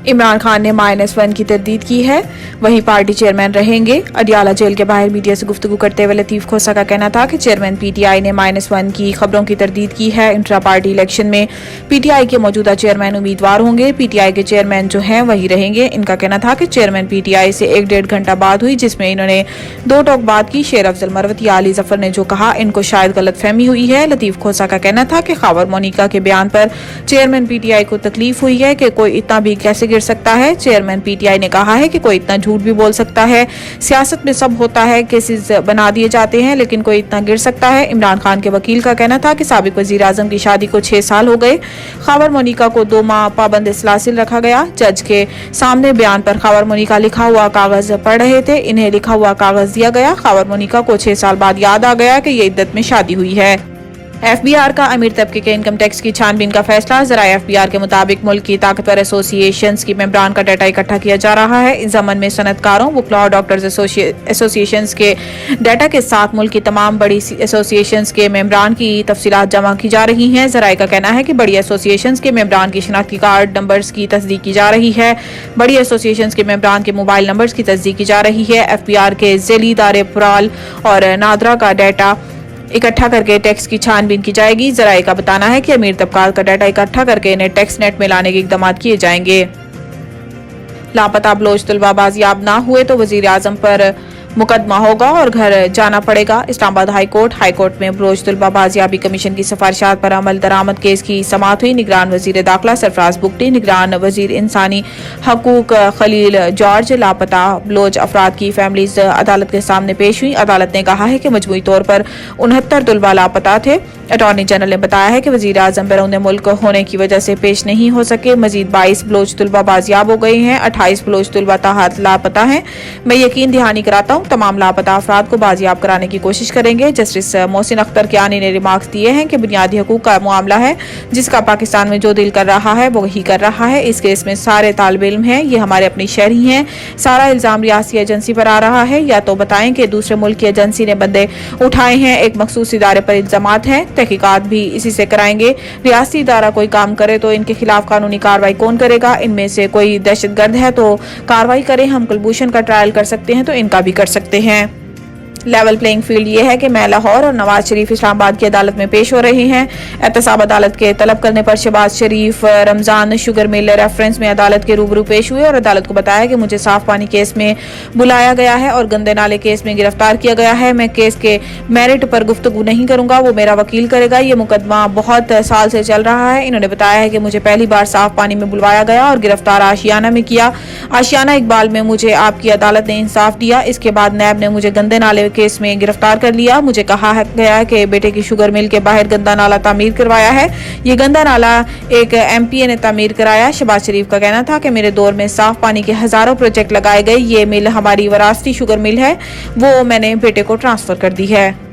इमरान खान ने -1 की तरदीद की है, वहीं पार्टी चेयरमैन रहेंगे। अडियाला जेल के बाहर मीडिया से गुफ्तगू करते हुए लतीफ खोसा का कहना था कि चेयरमैन पीटीआई ने -1 की खबरों की तरदीद की है। इंट्रा पार्टी इलेक्शन में पीटीआई के मौजूदा चेयरमैन उम्मीदवार होंगे। पीटीआई के चेयरमैन जो हैं वही रहेंगे। इनका कहना था कि चेयरमैन पीटीआई से 1-1.5 घंटा बात हुई, जिसमें इन्होंने 2 टोक बात की। शेर अफजल मरवती या अली जफर ने जो कहा, इनको शायद गलतफहमी हुई है। लतीफ खोसा का कहना था कि खैबर मोनिका के बयान पर चेयरमैन पीटीआई को तकलीफ हुई है कि कोई इतना भी कैसे गिर सकता है। चेयरमैन पीटीआई ने कहा है कि कोई इतना झूठ भी बोल सकता है। सियासत में सब होता है, केसेस बना दिए जाते हैं, लेकिन कोई इतना गिर सकता है। इमरान खान के वकील का कहना था कि साबिक वजीर आजम की शादी को 6 साल हो गए। खैबर मोनिका को 2 माह पाबंद इस्लासिल रखा गया। जज के सामने बयान पर खैबर मोनिका लिखा हुआ कागज पढ़ रहे थे। इन्हें लिखा हुआ कागज दिया गया। खैबर मोनिका को 6 साल बाद याद आ गया कि ये इद्दत में शादी हुई है। एफबीआर का अमीर तबके के इनकम टैक्स की छानबीन का फैसला। ज़राए एफबीआर के मुताबिक मुल्क की ताकतवर एसोसिएशंस की मेंबरान का डाटा इकट्ठा किया जा रहा है। इस जमन में सनतकारों, वकला और डॉक्टर्स एसोसिएशंस के डाटा के साथ मुल्क की तमाम बड़ी एसोसिएशंस के मेंबरान की तफसीलात जमा की जा रही हैं। ज़राए का कहना है कि बड़ी एसोसिएशंस के मेंबरान की शनाख्ती कार्ड नंबर्स की तस्दीक की जा रही है। बड़ी एसोसिएशंस के मेंबरान के मोबाइल नंबर्स की तस्दीक की जा रही है। एफबीआर के ज़ेली इदारे पुराल और नादरा का डाटा इकट्ठा करके टैक्स की छानबीन की जाएगी। ज़राए का बताना है कि अमीर तबकात का डाटा इकट्ठा करके इन्हें टैक्स नेट में लाने के इक़दाम किए जाएंगे। लापता बलोच तलबा बाजियाब ना हुए तो वजीर आजम पर मुकदमा होगा और घर जाना पड़ेगा। इस्लामाबाद हाई कोर्ट में बलोच तलबा बाजियाबी कमीशन की सिफारिशात पर अमल दरामद केस की समाअत हुई। निगरान वजीर दाखिला सरफराज बुगटी, निगरान वजीर इंसानी हकूक खलील जॉर्ज लापता बलोच अफराद की फैमिलीज अदालत के सामने पेश हुई। अदालत ने कहा है कि मजमूई तौर पर 69 तलबा लापता थे। अटॉर्नी जनरल ने बताया है कि वजीर आजम बैरून मुल्क होने की वजह से पेश नहीं हो सके। मजीद 22 बलोच तलबा बाजियाब हो गए हैं। 28 बलोच तलबा ताहत लापता हैं। मैं यकीन दहानी कराता हूँ तमाम लापता अफराद को बाजियाब कराने की कोशिश करेंगे। जस्टिस मोहसिन अख्तर कियानी ने रिमार्क्स दिए हैं कि बुनियादी हकूक का मामला है, जिसका पाकिस्तान में जो दिल कर रहा है वो वही कर रहा है। इस केस में सारे तालिब इल्म हैं, ये हमारे अपनी शहरी हैं। सारा इल्जाम रियासी एजेंसी पर आ रहा है। या तो बताएं कि दूसरे मुल्क की एजेंसी ने बंदे उठाए हैं, एक मखसूस इदारे पर इल्जामात हैं, तहकीकात भी इसी से कराएंगे। रियासी इदारा कोई काम करे तो इनके खिलाफ कानूनी कार्रवाई कौन करेगा? इनमें से कोई दहशतगर्द है तो कार्रवाई करें। हम कुलभूषण का ट्रायल कर सकते हैं तो इनका भी कर सकते हैं। लेवल प्लेइंग फील्ड ये है कि मैं लाहौर और नवाज शरीफ इस्लामाबाद की अदालत में पेश हो रहे हैं। एहतसाब अदालत के तलब करने पर शहबाज शरीफ रमजान शुगर मिल रेफरेंस में अदालत के रूबरू पेश हुए और अदालत को बताया कि मुझे साफ पानी केस में बुलाया गया है और गंदे नाले केस में गिरफ्तार किया गया है। मैं केस के मेरिट पर गुफ्तगू नहीं करूंगा, वो मेरा वकील करेगा। ये मुकदमा बहुत साल से चल रहा है। इन्होंने बताया है कि मुझे पहली बार साफ पानी में बुलवाया गया और गिरफ्तार आशियाना में किया। आशियाना इकबाल में मुझे आपकी अदालत ने इंसाफ दिया। इसके बाद नैब ने मुझे गंदे नाले केस में गिरफ्तार कर लिया। मुझे कहा गया कि बेटे की शुगर मिल के बाहर गंदा नाला तामीर करवाया है। ये गंदा नाला एक एमपीए ने तामीर कराया। शहबाज शरीफ का कहना था कि मेरे दौर में साफ पानी के हजारों प्रोजेक्ट लगाए गए। ये मिल हमारी वरासती शुगर मिल है, वो मैंने बेटे को ट्रांसफर कर दी है।